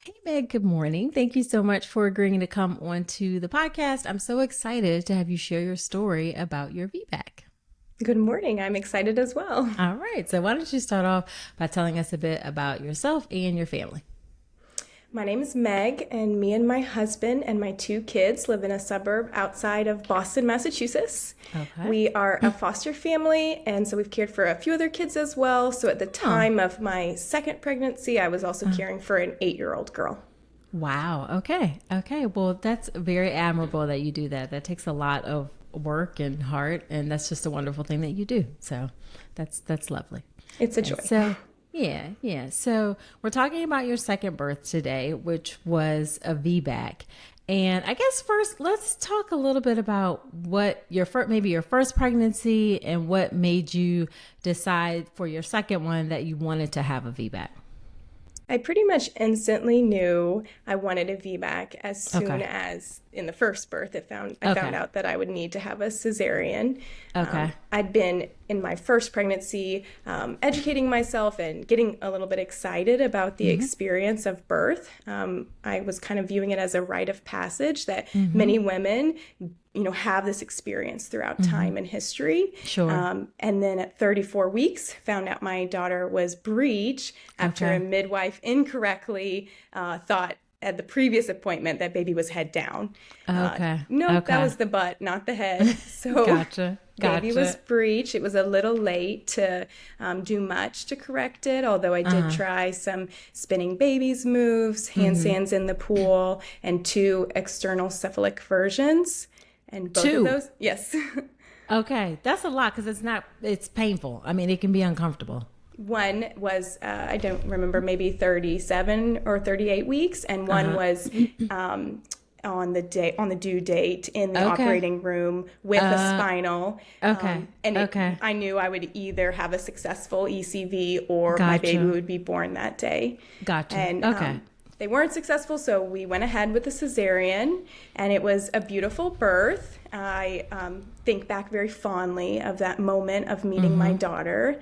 Hey Meg, good morning. Thank you so much for agreeing to come onto the podcast. I'm so excited to have you share your story about your VBAC. Good morning. I'm excited as well. All right, so why don't you start off by telling us a bit about yourself and your family? My name is Meg, and me and my husband and my two kids live in a suburb outside of Boston, Massachusetts. Okay. We are a foster family, and so we've cared for a few other kids as well. So at the Oh, time of my second pregnancy, I was also caring for an 8-year-old girl. wow. Okay. Okay. Well, that's very admirable that you do that. That takes a lot of work and heart, and that's just a wonderful thing that you do. So that's lovely. It's a And joy. so, yeah, yeah. So we're talking about your second birth today, which was a VBAC. And I guess first, let's talk a little bit about what your first, maybe your first pregnancy and what made you decide for your second one that you wanted to have a VBAC. I pretty much instantly knew I wanted a VBAC as soon Okay. as in the first birth I found Okay. out that I would need to have a cesarean. Okay. I'd been in my first pregnancy educating myself and getting a little bit excited about the experience of birth. I was kind of viewing it as a rite of passage that many women have this experience throughout time and history. Sure. And then at 34 weeks, found out my daughter was breech after a Okay. midwife incorrectly thought at the previous appointment that baby was head down. Okay. Nope, that Okay. was the butt, not the head. So Gotcha. baby was Gotcha. breech. It was a little late to do much to correct it, although I did try some spinning babies moves, handstands in the pool, and 2 external cephalic versions. And both of Two. those, yes. Okay. That's a lot because it's painful. I mean, it can be uncomfortable. One was, I don't remember, maybe 37 or 38 weeks, and one was on the due date in the Okay. operating room with a spinal. Okay. Okay. I knew I would either have a successful ECV or my Gotcha. baby would be born that day. Gotcha. And Okay. they weren't successful, so we went ahead with the cesarean, and it was a beautiful birth. I think back very fondly of that moment of meeting my daughter.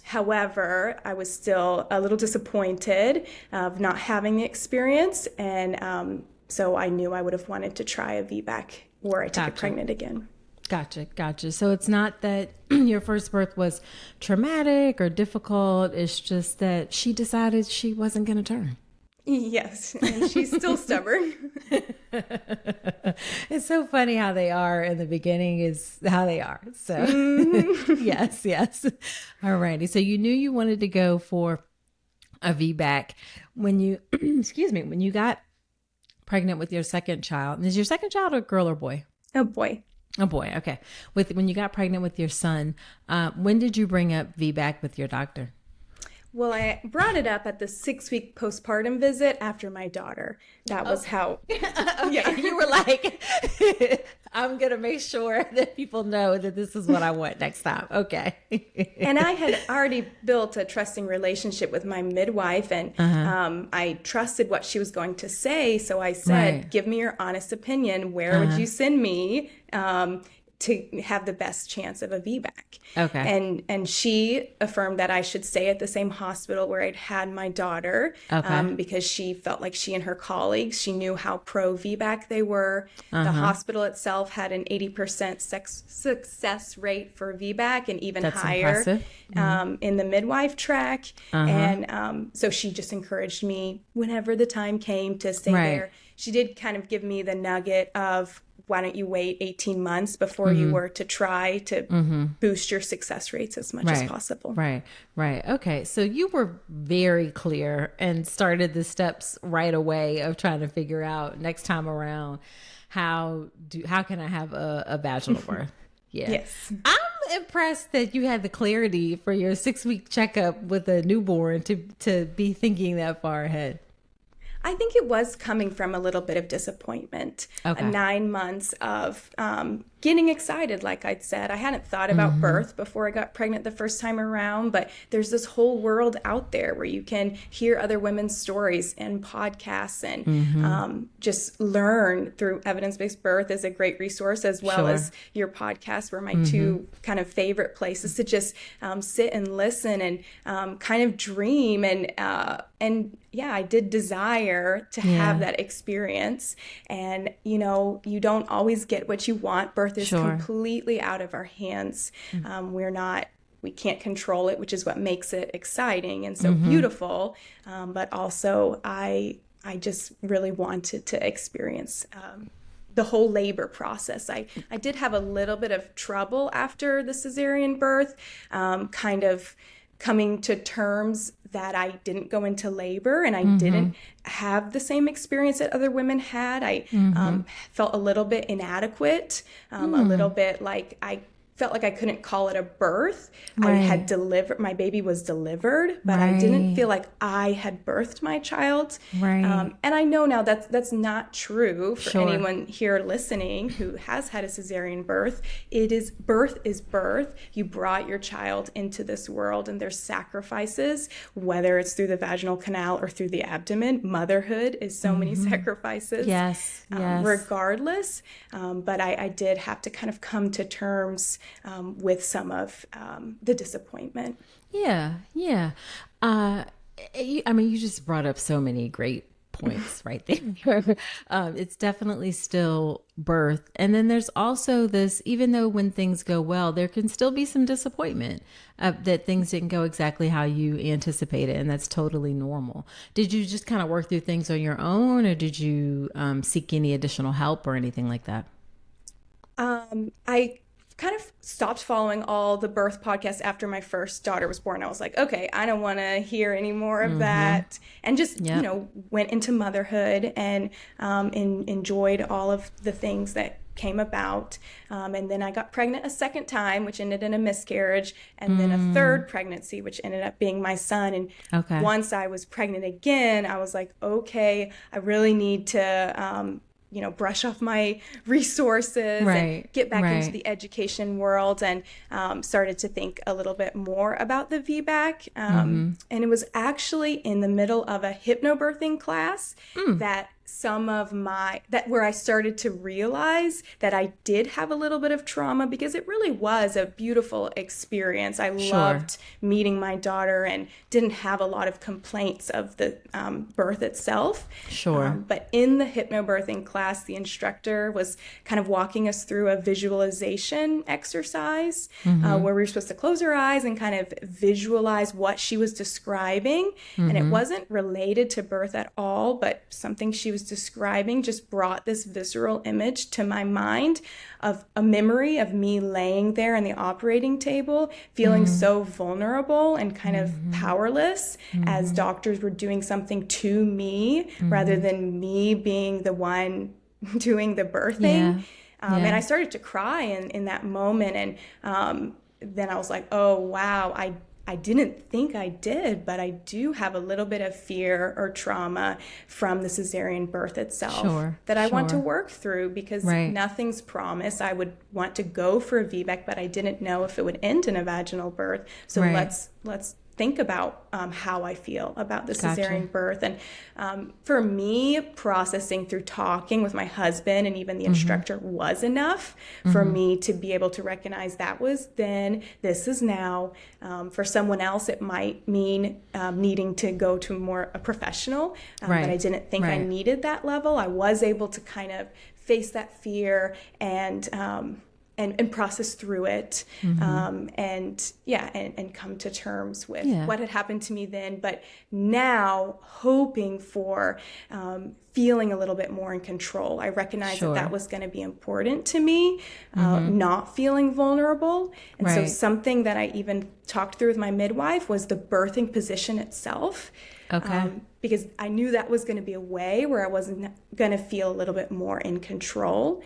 However, I was still a little disappointed of not having the experience, and so I knew I would have wanted to try a VBAC or I to get Gotcha. pregnant again. Gotcha. Gotcha. So it's not that your first birth was traumatic or difficult. It's just that she decided she wasn't going to turn. Yes, and she's still stubborn. It's so funny how they are in the beginning is how they are. So yes, yes. All righty. So you knew you wanted to go for a VBAC when you, excuse me, when you got pregnant with your second child. Is your second child a girl or boy? Oh boy. A boy. Okay. When you got pregnant with your son, when did you bring up VBAC with your doctor? Well, I brought it up at the 6-week postpartum visit after my daughter. That was how, yeah. You were like, I'm going to make sure that people know that this is what I want next time. Okay. And I had already built a trusting relationship with my midwife, and I trusted what she was going to say. So I said, Right. give me your honest opinion. Where would you send me? To have the best chance of a VBAC. Okay. And she affirmed that I should stay at the same hospital where I'd had my daughter, Okay. because she felt like she and her colleagues, she knew how pro VBAC they were. The hospital itself had an 80% success rate for VBAC and even That's higher impressive. in the midwife track. And so she just encouraged me whenever the time came to stay Right. there. She did kind of give me the nugget of, why don't you wait 18 months before you were to try to boost your success rates as much as possible? Right. Right. Okay. So you were very clear and started the steps right away of trying to figure out next time around how can I have a vaginal birth? Yeah. Yes. I'm impressed that you had the clarity for your 6-week checkup with a newborn to be thinking that far ahead. I think it was coming from a little bit of disappointment. Okay. 9 months of getting excited, like I'd said. I hadn't thought about birth before I got pregnant the first time around, but there's this whole world out there where you can hear other women's stories and podcasts and just learn through Evidence-Based Birth is a great resource, as well as your podcast were my two kind of favorite places to just sit and listen and kind of dream. And yeah, I did desire to have that experience. And, you know, you don't always get what you want. Birth is completely out of our hands. We can't control it, which is what makes it exciting and so beautiful. But also I just really wanted to experience the whole labor process. I did have a little bit of trouble after the cesarean birth, kind of coming to terms that I didn't go into labor and I didn't have the same experience that other women had. I felt a little bit inadequate, a little bit like I felt like I couldn't call it a birth. I had delivered, my baby was delivered, but I didn't feel like I had birthed my child. And I know now that's not true for anyone here listening who has had a cesarean birth. Birth is birth. You brought your child into this world, and there's sacrifices, whether it's through the vaginal canal or through the abdomen. Motherhood is so many sacrifices. Regardless. But I did have to kind of come to terms with some of the disappointment. I mean, you just brought up so many great points right there. It's definitely still birth. And then there's also this, even though when things go well, there can still be some disappointment that things didn't go exactly how you anticipated. And that's totally normal. Did you just kind of work through things on your own, or did you seek any additional help or anything like that? I kind of stopped following all the birth podcasts after my first daughter was born. I was like, okay, I don't want to hear any more of that. And just, you know, went into motherhood and enjoyed all of the things that came about. And then I got pregnant a second time, which ended in a miscarriage, and then a third pregnancy, which ended up being my son. And once I was pregnant again, I was like, okay, I really need to brush off my resources and get back into the education world, and started to think a little bit more about the VBAC. And it was actually in the middle of a hypnobirthing class that where I started to realize that I did have a little bit of trauma, because it really was a beautiful experience. I loved meeting my daughter and didn't have a lot of complaints of the birth itself. But in the hypnobirthing class, the instructor was kind of walking us through a visualization exercise where we were supposed to close our eyes and kind of visualize what she was describing. And it wasn't related to birth at all, but something she was describing just brought this visceral image to my mind of a memory of me laying there in the operating table, feeling so vulnerable and kind of powerless as doctors were doing something to me rather than me being the one doing the birthing. And I started to cry in that moment. And then I was like, oh, wow, I didn't think I did, but I do have a little bit of fear or trauma from the cesarean birth itself that I want to work through, because nothing's promised. I would want to go for a VBAC, but I didn't know if it would end in a vaginal birth. So let's think about how I feel about the cesarean birth. And for me, processing through talking with my husband and even the instructor was enough for me to be able to recognize that was then, this is now. For someone else, it might mean needing to go to a professional, but I didn't think I needed that level. I was able to kind of face that fear and process through it, and come to terms with what had happened to me then. But now, hoping for feeling a little bit more in control. I recognized that was going to be important to me, not feeling vulnerable. And so something that I even talked through with my midwife was the birthing position itself. Because I knew that was going to be a way where I wasn't going to feel a little bit more in control.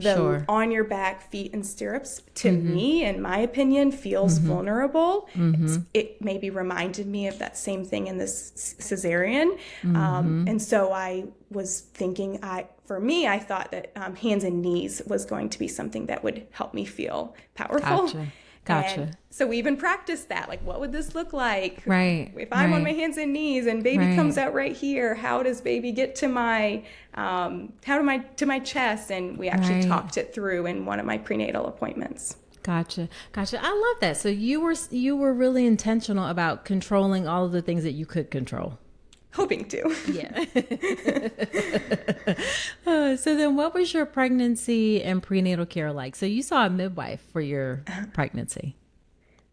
the on your back, feet in stirrups, to me, in my opinion, feels vulnerable. It maybe reminded me of that same thing in this cesarean. And so I was thinking, for me, I thought that hands and knees was going to be something that would help me feel powerful. Gotcha. And so we even practiced that. Like, what would this look like? Right. If I'm on my hands and knees and baby comes out right here, how does baby get to my to my chest? And we actually talked it through in one of my prenatal appointments. Gotcha. I love that. So you were really intentional about controlling all of the things that you could control. Hoping to. Yeah. So then what was your pregnancy and prenatal care like? So you saw a midwife for your pregnancy.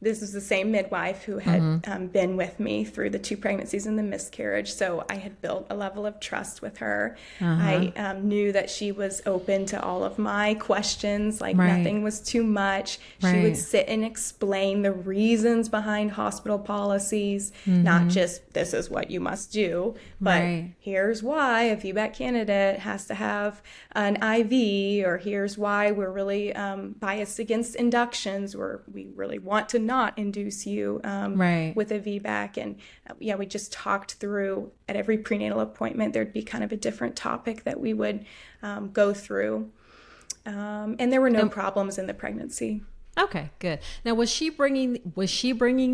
This was the same midwife who had been with me through the 2 pregnancies and the miscarriage. So I had built a level of trust with her. I knew that she was open to all of my questions, like nothing was too much. She would sit and explain the reasons behind hospital policies, not just this is what you must do, but here's why a VBAC candidate has to have an IV, or here's why we're really biased against inductions, or we really want to not induce you with a VBAC. And we just talked through at every prenatal appointment. There'd be kind of a different topic that we would go through. And there were no problems in the pregnancy. Okay, good. Now, was she bringing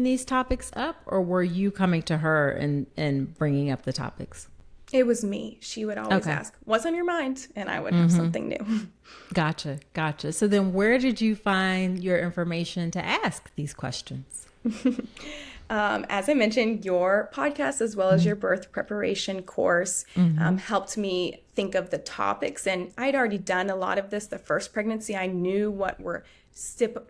these topics up, or were you coming to her and bringing up the topics? It was me. She would always ask, what's on your mind? And I would have something new. Gotcha. So then where did you find your information to ask these questions? As I mentioned, your podcast, as well as your birth preparation course, helped me think of the topics. And I'd already done a lot of this the first pregnancy. I knew what were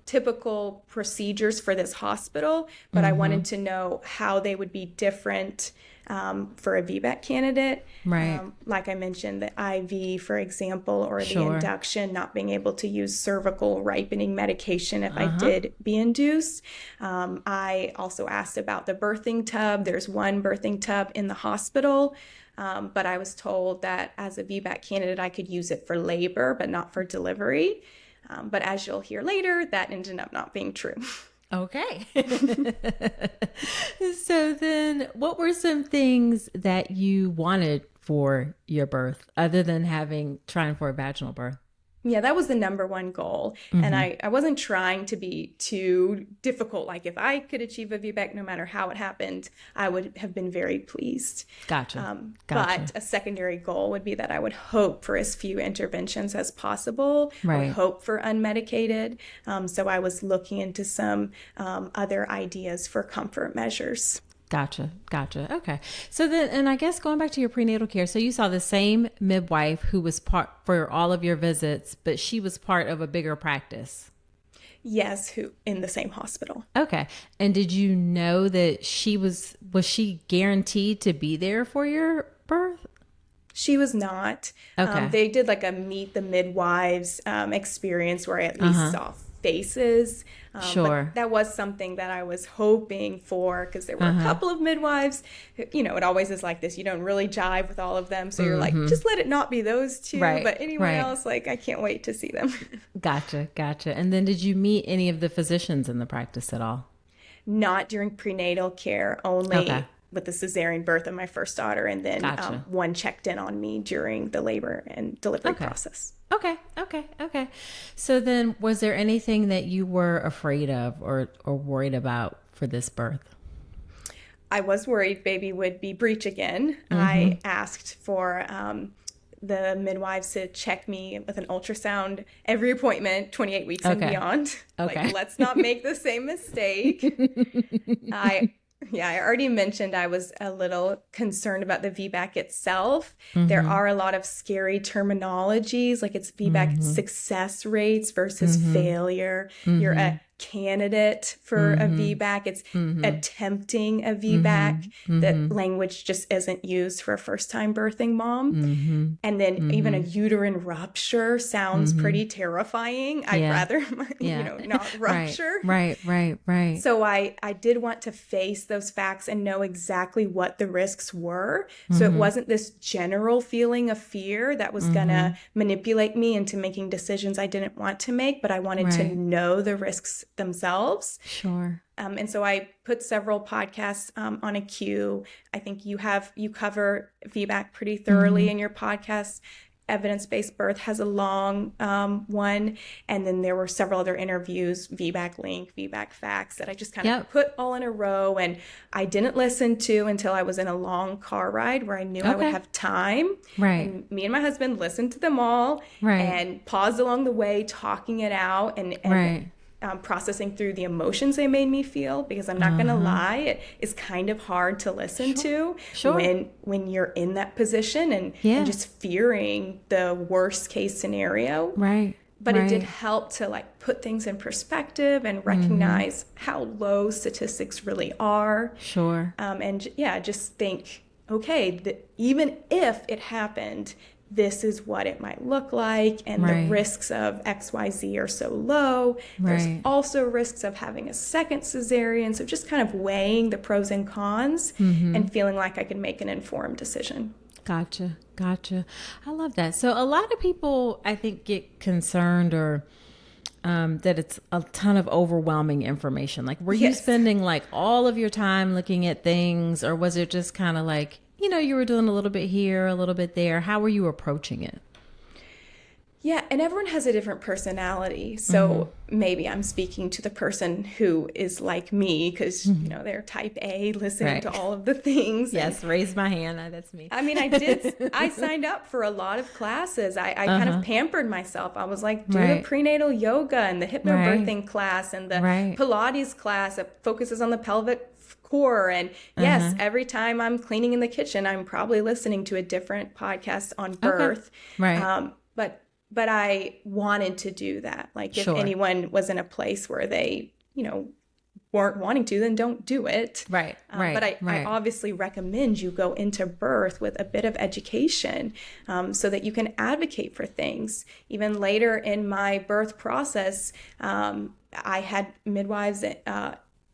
typical procedures for this hospital, but I wanted to know how they would be different for a VBAC candidate. Like I mentioned, the IV, for example, or the induction, not being able to use cervical ripening medication if I did be induced. I also asked about the birthing tub. There's one birthing tub in the hospital, but I was told that as a VBAC candidate, I could use it for labor, but not for delivery. But as you'll hear later, that ended up not being true. Okay. So then what were some things that you wanted for your birth other than trying for a vaginal birth? Yeah, that was the number one goal. And I wasn't trying to be too difficult. Like, if I could achieve a VBAC, no matter how it happened, I would have been very pleased. Gotcha. But a secondary goal would be that I would hope for as few interventions as possible. I would hope for unmedicated. So I was looking into some other ideas for comfort measures. Gotcha. Okay. So then, and I guess going back to your prenatal care, so you saw the same midwife who was part for all of your visits, but she was part of a bigger practice. Yes, who in the same hospital. Okay. And did you know that was she guaranteed to be there for your birth? She was not. Okay. They did like a meet the midwives experience where I at least saw faces. But that was something that I was hoping for, because there were a couple of midwives. You know, it always is like this. You don't really jive with all of them. So you're like, just let it not be those two. But anyone else, like, I can't wait to see them. Gotcha. And then did you meet any of the physicians in the practice at all? Not during prenatal care, only with the cesarean birth of my first daughter. And then one checked in on me during the labor and delivery process. Okay. So then, was there anything that you were afraid of or worried about for this birth? I was worried baby would be breech again. I asked for the midwives to check me with an ultrasound every appointment, 28 weeks and beyond. Like, let's not make the same mistake. I already mentioned I was a little concerned about the VBAC itself. There are a lot of scary terminologies, like it's VBAC success rates versus failure. You're candidate for a VBAC. It's attempting a VBAC. The language just isn't used for a first-time birthing mom. And then even a uterine rupture sounds pretty terrifying. I'd rather, not rupture. Right. So I did want to face those facts and know exactly what the risks were. So it wasn't this general feeling of fear that was going to manipulate me into making decisions I didn't want to make, but I wanted to know the risks themselves. Sure. And so I put several podcasts on a queue. I think you cover VBAC pretty thoroughly in your podcast. Evidence-Based Birth has a long one. And then there were several other interviews, VBAC Link, VBAC Facts, that I just kind of put all in a row. And I didn't listen to until I was in a long car ride where I knew I would have time. Right. And me and my husband listened to them all and paused along the way, talking it out and processing through the emotions they made me feel, because I'm not going to lie, it is kind of hard to listen to when you're in that position and just fearing the worst case scenario. Right. But it did help to like put things in perspective and recognize how low statistics really are. Sure. And just think, okay, even if it happened, this is what it might look like, and the risks of XYZ are so low. There's also risks of having a second cesarean. So just kind of weighing the pros and cons and feeling like I could make an informed decision. Gotcha. I love that. So a lot of people, I think, get concerned or that it's a ton of overwhelming information. Like, were you spending like all of your time looking at things, or was it just kind of like, you were doing a little bit here, a little bit there? How were you approaching it? Yeah, and everyone has a different personality. So maybe I'm speaking to the person who is like me because, they're type A, listening to all of the things. Yes, raise my hand. That's me. I mean, I signed up for a lot of classes. I kind of pampered myself. I was like, do the prenatal yoga and the hypnobirthing class and the Pilates class that focuses on the pelvic core. And yes, every time I'm cleaning in the kitchen, I'm probably listening to a different podcast on birth. But I wanted to do that. Like, if anyone was in a place where they, weren't wanting to, then don't do it. But I obviously recommend you go into birth with a bit of education so that you can advocate for things. Even later in my birth process, I had midwives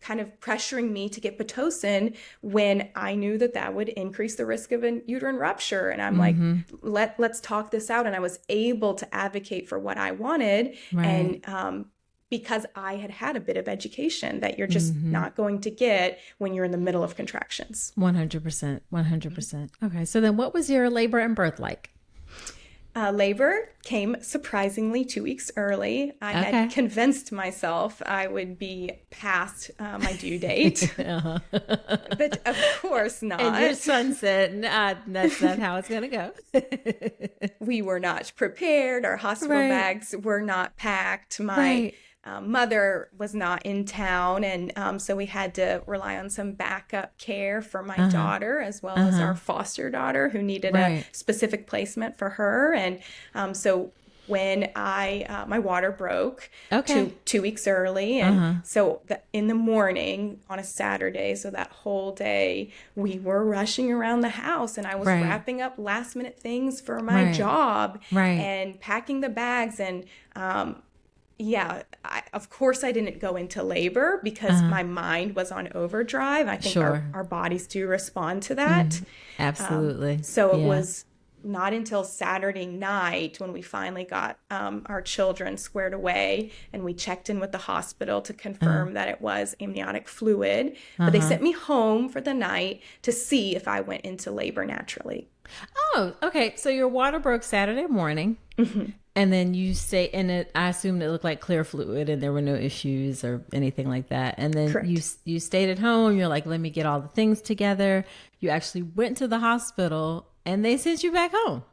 kind of pressuring me to get Pitocin when I knew that would increase the risk of a uterine rupture. And I'm like, let's talk this out. And I was able to advocate for what I wanted. And because I had a bit of education that you're just not going to get when you're in the middle of contractions. 100%. Okay. So then what was your labor and birth like? Labor came surprisingly 2 weeks early. I had convinced myself I would be past my due date, but of course not. And your son said, that's not how it's going to go. We were not prepared. Our hospital bags were not packed. My mother was not in town, and so we had to rely on some backup care for my daughter, as well as our foster daughter, who needed a specific placement for her. And so when my water broke 2 weeks early, and so in the morning on a Saturday, so that whole day we were rushing around the house, and I was wrapping up last minute things for my job and packing the bags. And of course I didn't go into labor because my mind was on overdrive. I think our bodies do respond to that. Absolutely. So it was not until Saturday night when we finally got our children squared away, and we checked in with the hospital to confirm that it was amniotic fluid. But they sent me home for the night to see if I went into labor naturally. Oh, okay. So your water broke Saturday morning. And then you stay in it. I assumed it looked like clear fluid and there were no issues or anything like that. And then you stayed at home. You're like, let me get all the things together. You actually went to the hospital and they sent you back home.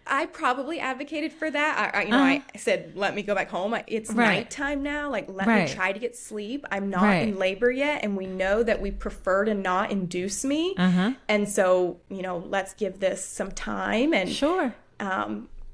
I probably advocated for that. I said, let me go back home. It's nighttime now. Like, let me try to get sleep. I'm not in labor yet. And we know that we prefer to not induce me. And so, let's give this some time. And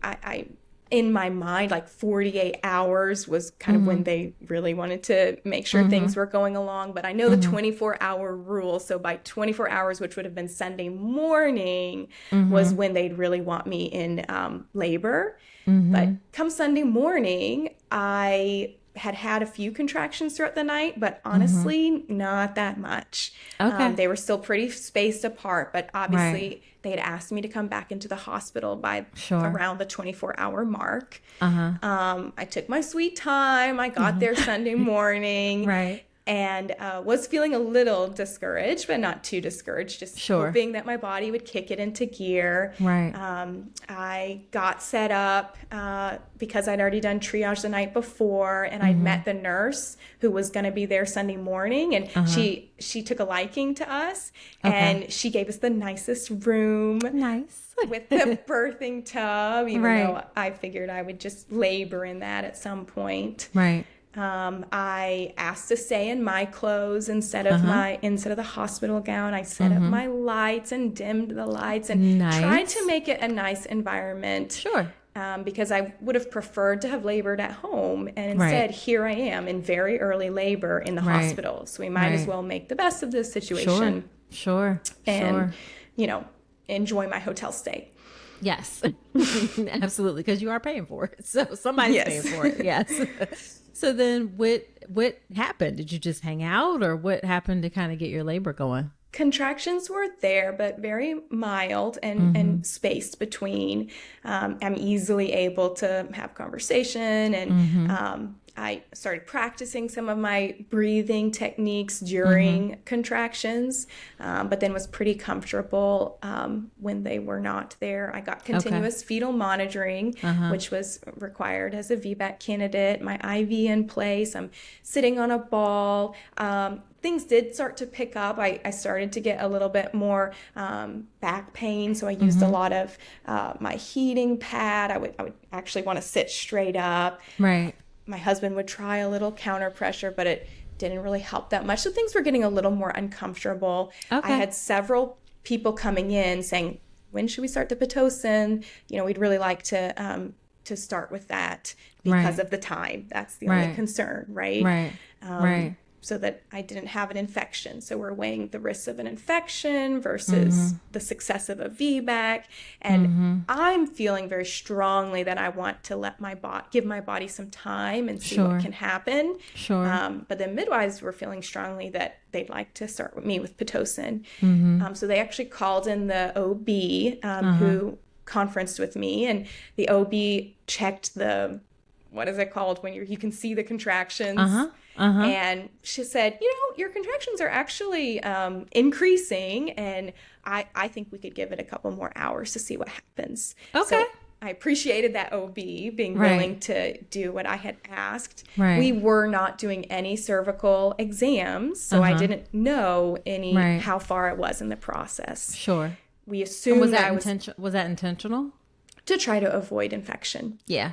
I in my mind, like 48 hours was kind of when they really wanted to make sure things were going along. But I know the 24-hour rule. So by 24 hours, which would have been Sunday morning, was when they'd really want me in labor. But come Sunday morning, I had a few contractions throughout the night, but honestly, not that much. Okay. They were still pretty spaced apart, but obviously they had asked me to come back into the hospital by around the 24-hour mark. I took my sweet time. I got there Sunday morning. Right. And was feeling a little discouraged, but not too discouraged, just hoping that my body would kick it into gear. Right. I got set up because I'd already done triage the night before, and I'd met the nurse who was going to be there Sunday morning, and she took a liking to us, and she gave us the nicest room. Nice. With the birthing tub, even though I figured I would just labor in that at some point. Right. I asked to stay in my clothes instead of the hospital gown. I set up my lights and dimmed the lights and tried to make it a nice environment. Sure. Because I would have preferred to have labored at home, and instead here I am in very early labor in the hospital. So we might as well make the best of this situation. Sure. And, you know, enjoy my hotel stay. Yes, absolutely. Because you are paying for it. So somebody's paying for it. Yes. So then what happened? Did you just hang out, or what happened to kind of get your labor going? Contractions were there, but very mild and spaced between. I'm easily able to have conversation, and I started practicing some of my breathing techniques during contractions, but then was pretty comfortable when they were not there. I got continuous fetal monitoring, which was required as a VBAC candidate, my IV in place. I'm sitting on a ball. Things did start to pick up. I started to get a little bit more back pain, so I used a lot of my heating pad. I would actually want to sit straight up. Right. My husband would try a little counter pressure, but it didn't really help that much. So things were getting a little more uncomfortable. I had several people coming in saying, when should we start the Pitocin? You know, we'd really like to start with that because of the time. That's the only concern, right? Right. So that I didn't have an infection. So we're weighing the risks of an infection versus the success of a VBAC. And I'm feeling very strongly that I want to give my body some time and see what can happen. But the midwives were feeling strongly that they'd like to start with me with Pitocin. So they actually called in the OB who conferenced with me, and the OB checked what is it called when you can see the contractions? And she said, you know, your contractions are actually increasing, and I think we could give it a couple more hours to see what happens. Okay. So I appreciated that OB being willing to do what I had asked. Right. We were not doing any cervical exams, so I didn't know how far it was in the process. Sure. We assumed was that intentional? To try to avoid infection. Yeah.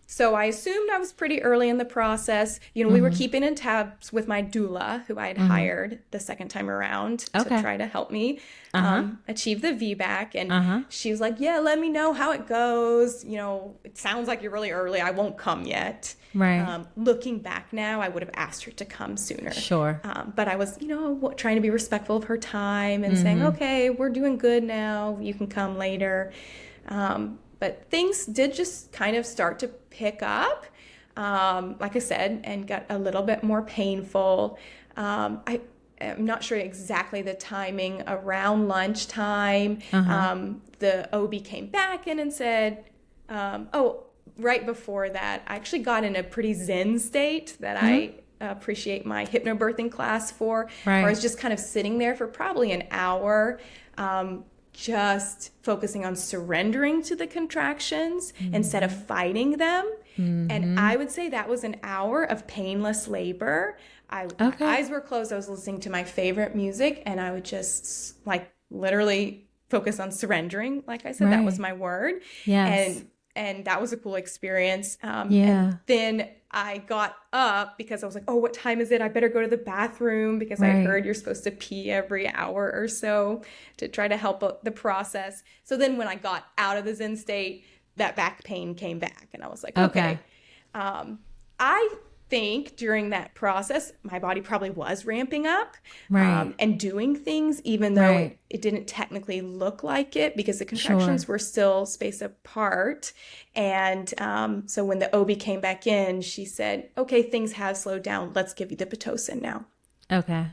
So I assumed I was pretty early in the process. You know, we were keeping in tabs with my doula, who I had hired the second time around to try to help me achieve the VBAC. And she was like, yeah, let me know how it goes. You know, it sounds like you're really early. I won't come yet. Right. Looking back now, I would have asked her to come sooner. Sure. But I was, trying to be respectful of her time and saying, okay, we're doing good now. You can come later. But things did just kind of start to pick up, like I said, and got a little bit more painful. I'm not sure exactly the timing. Around lunchtime, the OB came back in and said, right before that, I actually got in a pretty zen state that I appreciate my hypnobirthing class for. Where I was just kind of sitting there for probably an hour, just focusing on surrendering to the contractions instead of fighting them. And I would say that was an hour of painless labor. My eyes were closed. I was listening to my favorite music, and I would just literally focus on surrendering. Like I said, that was my word. Yes. And And that was a cool experience. Yeah. And then I got up because I was like, oh, what time is it? I better go to the bathroom because I Right. heard you're supposed to pee every hour or so to try to help the process. So then when I got out of the Zen state, that back pain came back. And I was like, okay. I think during that process, my body probably was ramping up Right. and doing things, even though Right. it didn't technically look like it because the contractions were still spaced apart. And so when the OB came back in, she said, okay, things have slowed down. Let's give you the Pitocin now. Okay.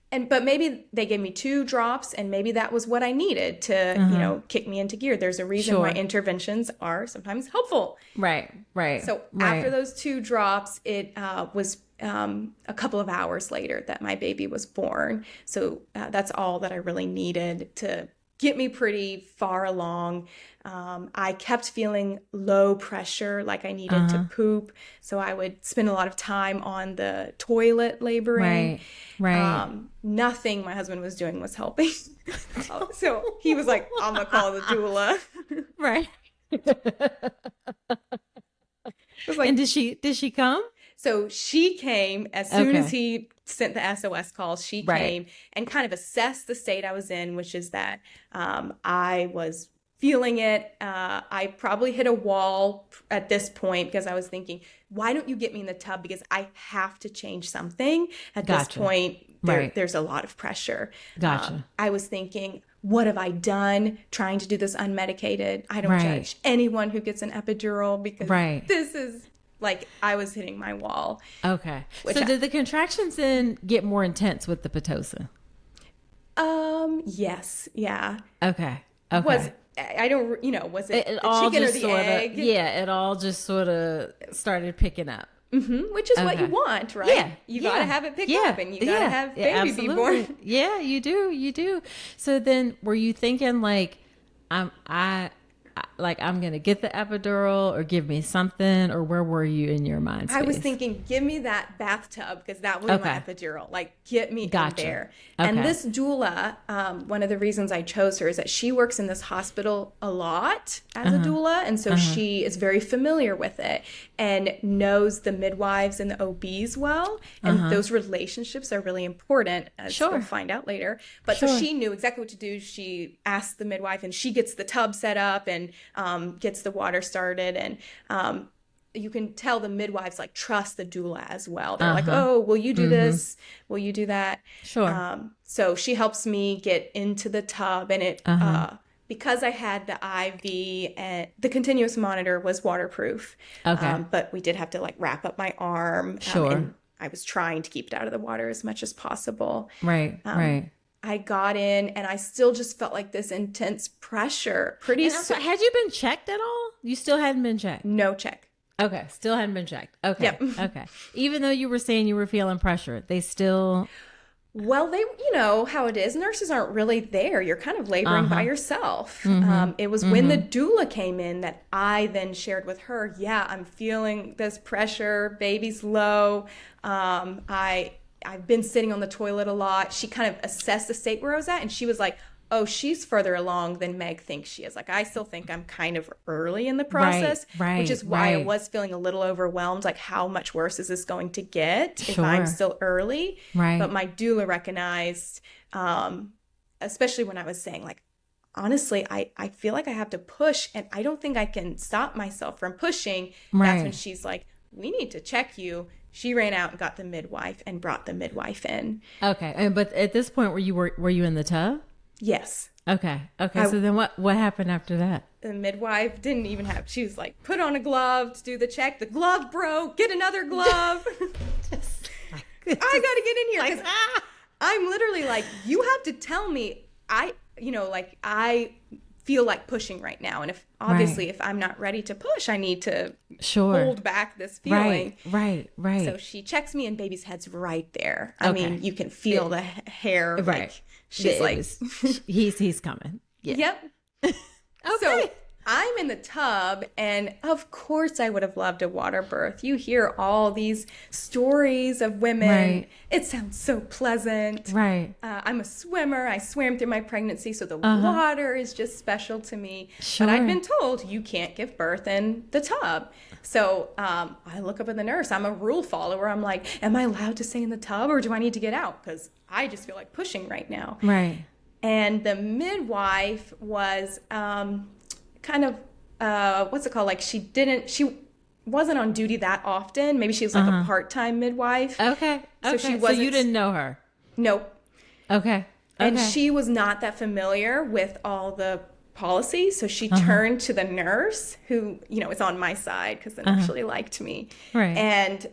But maybe they gave me 2 drops, and maybe that was what I needed to, kick me into gear. There's a reason why interventions are sometimes helpful. Right. Right. So right. after those 2 drops, it was a couple of hours later that my baby was born. So that's all that I really needed to get me pretty far along. I kept feeling low pressure, like I needed to poop. So I would spend a lot of time on the toilet laboring. Right. Nothing my husband was doing was helping. So he was like, I'm going to call the doula. Right. It was like, And did she come? So she came as soon as he sent the SOS calls. She came and kind of assessed the state I was in, which is that I was feeling it. I probably hit a wall at this point because I was thinking, why don't you get me in the tub? Because I have to change something. At this point, there's a lot of pressure. I was thinking, what have I done trying to do this unmedicated? I don't judge anyone who gets an epidural because this is... like I was hitting my wall. Okay. So did the contractions then get more intense with the Pitocin? Yes. Yeah. Okay. Was it the chicken or the egg? It all just sort of started picking up. Mm-hmm. Which is what you want, right? Yeah. You got to have it pick up and you got to have baby be born. Yeah, you do. So then were you thinking like, I'm going to get the epidural or give me something, or where were you in your mind space? I was thinking, give me that bathtub because that would be my epidural. Like, get me in there. And this doula, one of the reasons I chose her is that she works in this hospital a lot as a doula. And so she is very familiar with it and knows the midwives and the OBs well. And those relationships are really important, as we'll find out later. But so she knew exactly what to do. She asked the midwife and she gets the tub set up and gets the water started, and you can tell the midwives like trust the doula as well. They're like, oh, will you do this? Will you do that? Sure. So she helps me get into the tub, and it because I had the IV and the continuous monitor was waterproof. But we did have to like wrap up my arm. And I was trying to keep it out of the water as much as possible. Right. I got in and I still just felt like this intense pressure. Had you been checked at all? You still hadn't been checked? No check. Okay. Still hadn't been checked. Okay. Yep. Okay. Even though you were saying you were feeling pressure, they still... Well, you know how it is. Nurses aren't really there. You're kind of laboring by yourself. It was when the doula came in that I then shared with her, I'm feeling this pressure. Baby's low. I've been sitting on the toilet a lot. She kind of assessed the state where I was at, and she was like, oh, she's further along than Meg thinks she is. Like, I still think I'm kind of early in the process, which is why I was feeling a little overwhelmed. Like, how much worse is this going to get if I'm still early? But my doula recognized, especially when I was saying, like, honestly, I feel like I have to push, and I don't think I can stop myself from pushing. That's when she's like, we need to check you. She ran out and got the midwife and brought the midwife in. Okay. But at this point, were you in the tub? Yes. Okay. So then what happened after that? The midwife didn't even she was like, put on a glove to do the check. The glove broke. Get another glove. I got to get in here. Because I'm literally like, you have to tell me. I feel like pushing right now. And if I'm not ready to push, I need to hold back this feeling. Right. So she checks me and baby's head's right there. I mean, you can feel the hair. Like, she's like, he's coming. Yeah. Yep. So I'm in the tub, and of course I would have loved a water birth. You hear all these stories of women. Right. It sounds so pleasant. Right. I'm a swimmer. I swam through my pregnancy, so the water is just special to me. Sure. But I've been told you can't give birth in the tub. So I look up at the nurse. I'm a rule follower. I'm like, am I allowed to stay in the tub, or do I need to get out? Because I just feel like pushing right now. Right. And the midwife was kind of what's it called? Like she wasn't on duty that often. Maybe she was like a part-time midwife. Okay. So she wasn't. So you didn't know her. Nope. Okay. And she was not that familiar with all the policies. So she turned to the nurse who, is on my side because the nurse really liked me. Right. And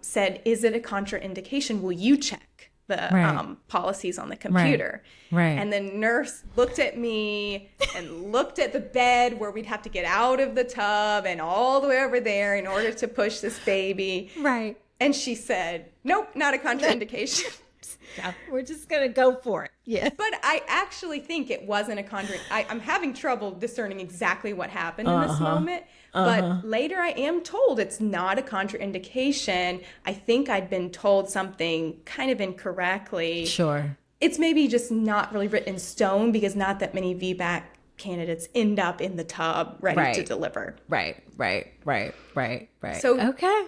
said, is it a contraindication? Will you check the policies on the computer? Right. And the nurse looked at me and looked at the bed where we'd have to get out of the tub and all the way over there in order to push this baby. Right. And she said, nope, not a contraindication. Yeah, we're just going to go for it. Yeah. But I actually think it wasn't a contraindication. I'm having trouble discerning exactly what happened in this moment. But later I am told it's not a contraindication. I think I'd been told something kind of incorrectly. Sure. It's maybe just not really written in stone because not that many VBAC candidates end up in the tub ready to deliver. Right. So okay.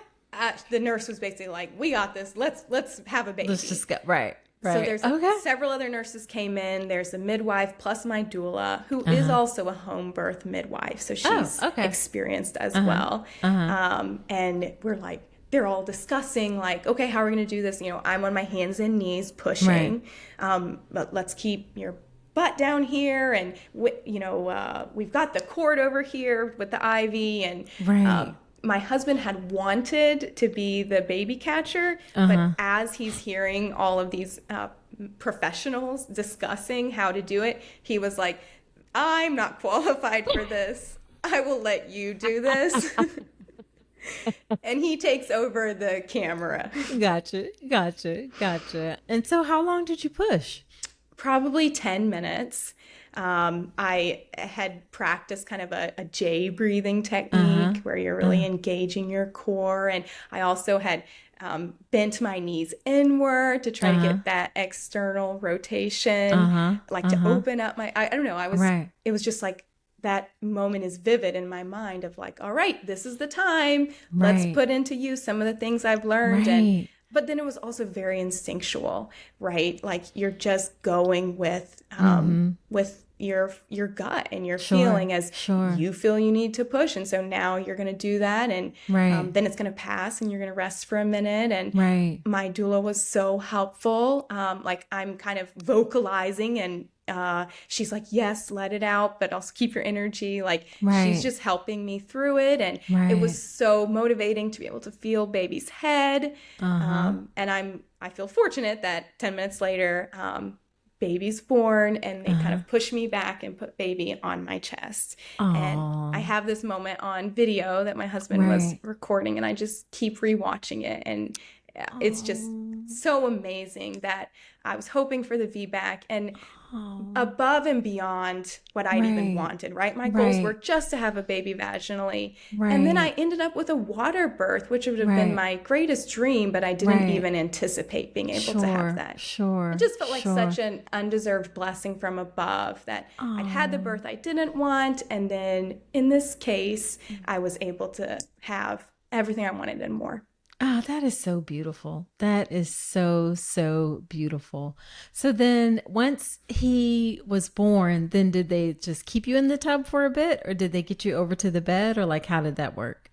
The nurse was basically like, we got this. Let's have a baby. Let's just go. Right. So there's several other nurses came in. There's a midwife plus my doula, who is also a home birth midwife. So she's experienced as well. And we're like, they're all discussing like, okay, how are we going to do this? I'm on my hands and knees pushing. But let's keep your butt down here. And, we've got the cord over here with the IV. And my husband had wanted to be the baby catcher, but as he's hearing all of these professionals discussing how to do it, he was like, I'm not qualified for this. I will let you do this. And he takes over the camera. Gotcha. And so how long did you push? Probably 10 minutes. I had practiced kind of a J breathing technique where you're really engaging your core. And I also had bent my knees inward to try to get that external rotation, to open up my, I don't know, it was just like that moment is vivid in my mind of like, all right, this is the time. Let's put into use some of the things I've learned. But then it was also very instinctual, right? Like you're just going with your gut and your feeling as you feel you need to push. And so now you're going to do that. And then it's going to pass and you're going to rest for a minute. And my doula was so helpful. Like I'm kind of vocalizing and she's like, yes, let it out, but also keep your energy. Like she's just helping me through it. And it was so motivating to be able to feel baby's head. And I feel fortunate that 10 minutes later, baby's born and they kind of push me back and put baby on my chest. And I have this moment on video that my husband was recording and I just keep rewatching it. And it's just so amazing that I was hoping for the VBAC and above and beyond what I'd even wanted, right? My goals were just to have a baby vaginally. And then I ended up with a water birth, which would have been my greatest dream, but I didn't even anticipate being able to have that. It just felt like such an undeserved blessing from above that I'd had the birth I didn't want. And then in this case, I was able to have everything I wanted and more. Oh, that is so beautiful. That is so, so beautiful. So then once he was born, then did they just keep you in the tub for a bit or did they get you over to the bed or like how did that work?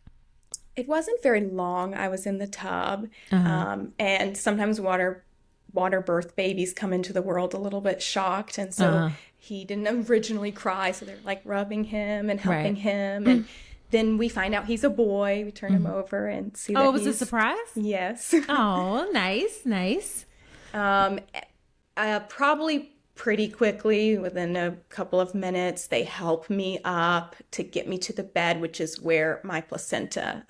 It wasn't very long. I was in the tub and sometimes water birth babies come into the world a little bit shocked. And so he didn't originally cry. So they're like rubbing him and helping him and then we find out he's a boy. We turn him over and see that it was a surprise? Yes. Oh, nice. Probably pretty quickly, within a couple of minutes, they help me up to get me to the bed, which is where my placenta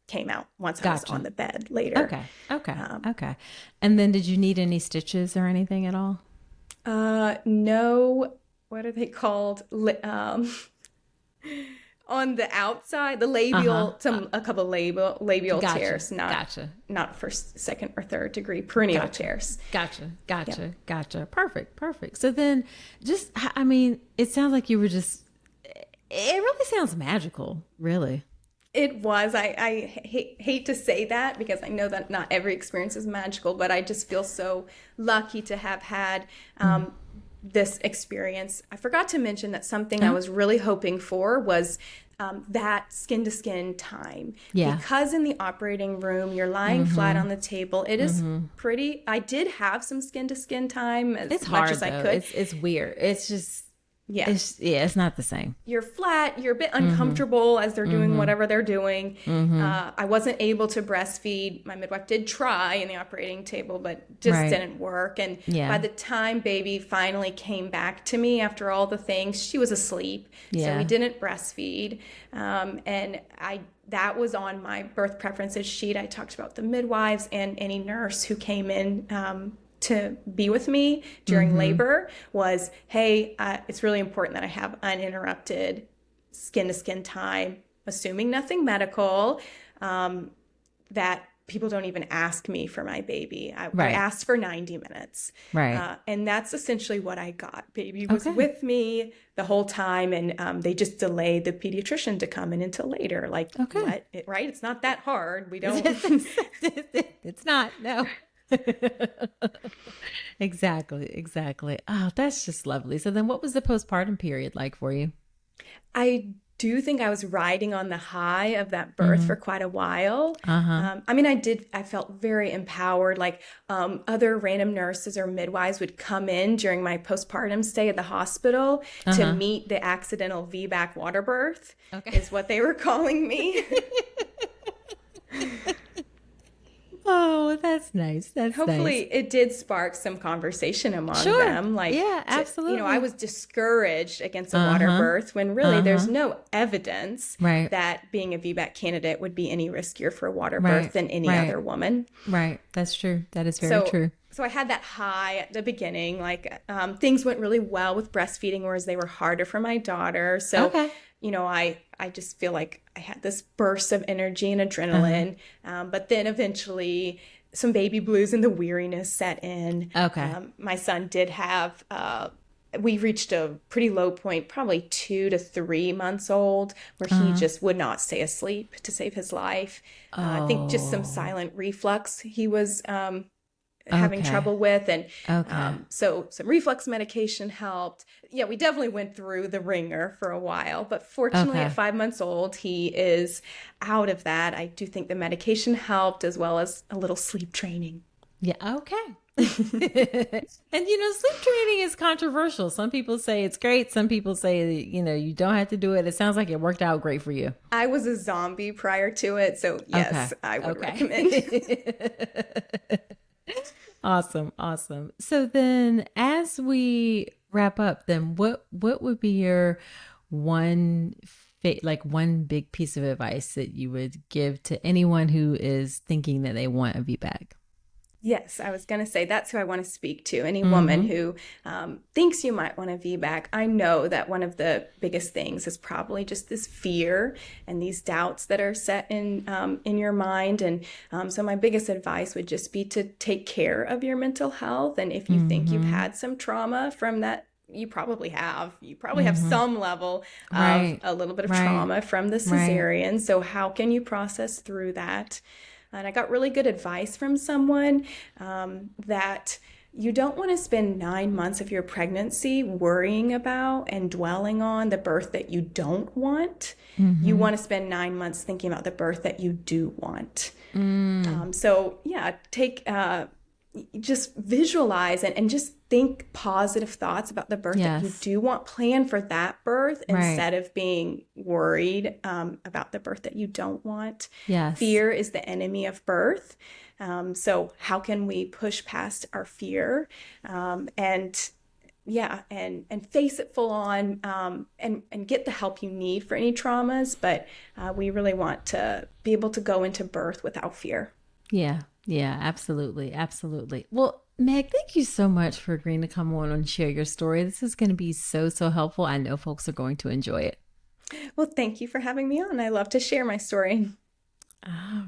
came out once I was on the bed later. Okay. And then did you need any stitches or anything at all? No. What are they called? On the outside, the labial, a couple labial Gotcha. tears, Gotcha. not first, second, or third degree perineal tears. Gotcha. Yep. Gotcha. Perfect. So then just, I mean, it sounds like you were just, it really sounds magical, really. It was. I hate to say that because I know that not every experience is magical, but I just feel so lucky to have had this experience. I forgot to mention that something I was really hoping for was that skin to skin time. Yeah. Because in the operating room, you're lying flat on the table. It is pretty, I did have some skin to skin time It's as hard, much as I though. could. It's weird. It's just, Yeah. it's not the same. You're flat, you're a bit uncomfortable as they're doing whatever they're doing. I wasn't able to breastfeed. My midwife did try in the operating table, but just didn't work. And by the time baby finally came back to me after all the things, she was asleep. So we didn't breastfeed. And that was on my birth preferences sheet. I talked about the midwives and any nurse who came in to be with me during labor was, hey, it's really important that I have uninterrupted skin-to-skin time, assuming nothing medical, that people don't even ask me for my baby. I asked for 90 minutes. Right. And that's essentially what I got. Baby was with me the whole time, and they just delayed the pediatrician to come in until later. Like, what? Right? It's not that hard. We don't... It's not, no. Exactly. Oh, that's just lovely. So then what was the postpartum period like for you? I do think I was riding on the high of that birth for quite a while. I mean, I felt very empowered. Like other random nurses or midwives would come in during my postpartum stay at the hospital to meet the accidental VBAC water birth, is what they were calling me. Oh, that's nice. Hopefully nice. It did spark some conversation among them. Like, yeah, absolutely. I was discouraged against a water birth when really there's no evidence that being a VBAC candidate would be any riskier for a water birth than any other woman. Right. That's true. That is very true. So I had that high at the beginning. Like things went really well with breastfeeding, whereas they were harder for my daughter. So, I just feel like I had this burst of energy and adrenaline. But then eventually some baby blues and the weariness set in. My son did have, we reached a pretty low point, probably 2 to 3 months old, where he just would not stay asleep to save his life. I think just some silent reflux he was having trouble with. And so some reflux medication helped. Yeah, we definitely went through the ringer for a while. But fortunately, at 5 months old, he is out of that. I do think the medication helped, as well as a little sleep training. Yeah, okay. And sleep training is controversial. Some people say it's great. Some people say, you don't have to do it. It sounds like it worked out great for you. I was a zombie prior to it. So yes, I would recommend it. Awesome. So then as we wrap up, then what would be your one big piece of advice that you would give to anyone who is thinking that they want a VBAC? Yes, I was going to say that's who I want to speak to. Any woman who thinks you might want a VBAC. I know that one of the biggest things is probably just this fear and these doubts that are set in your mind. And so my biggest advice would just be to take care of your mental health. And if you think you've had some trauma from that, you probably have. You probably have some level of a little bit of trauma from the cesarean. So how can you process through that? And I got really good advice from someone that you don't want to spend 9 months of your pregnancy worrying about and dwelling on the birth that you don't want. You want to spend 9 months thinking about the birth that you do want. Just visualize and just think positive thoughts about the birth that you do want. Plan for that birth instead of being worried about the birth that you don't want. Fear is the enemy of birth. So how can we push past our fear and face it full on and get the help you need for any traumas. But we really want to be able to go into birth without fear. Yeah, absolutely. Well, Meg, thank you so much for agreeing to come on and share your story. This is going to be so helpful. I know folks are going to enjoy it. Well, thank you for having me on. I love to share my story. Oh,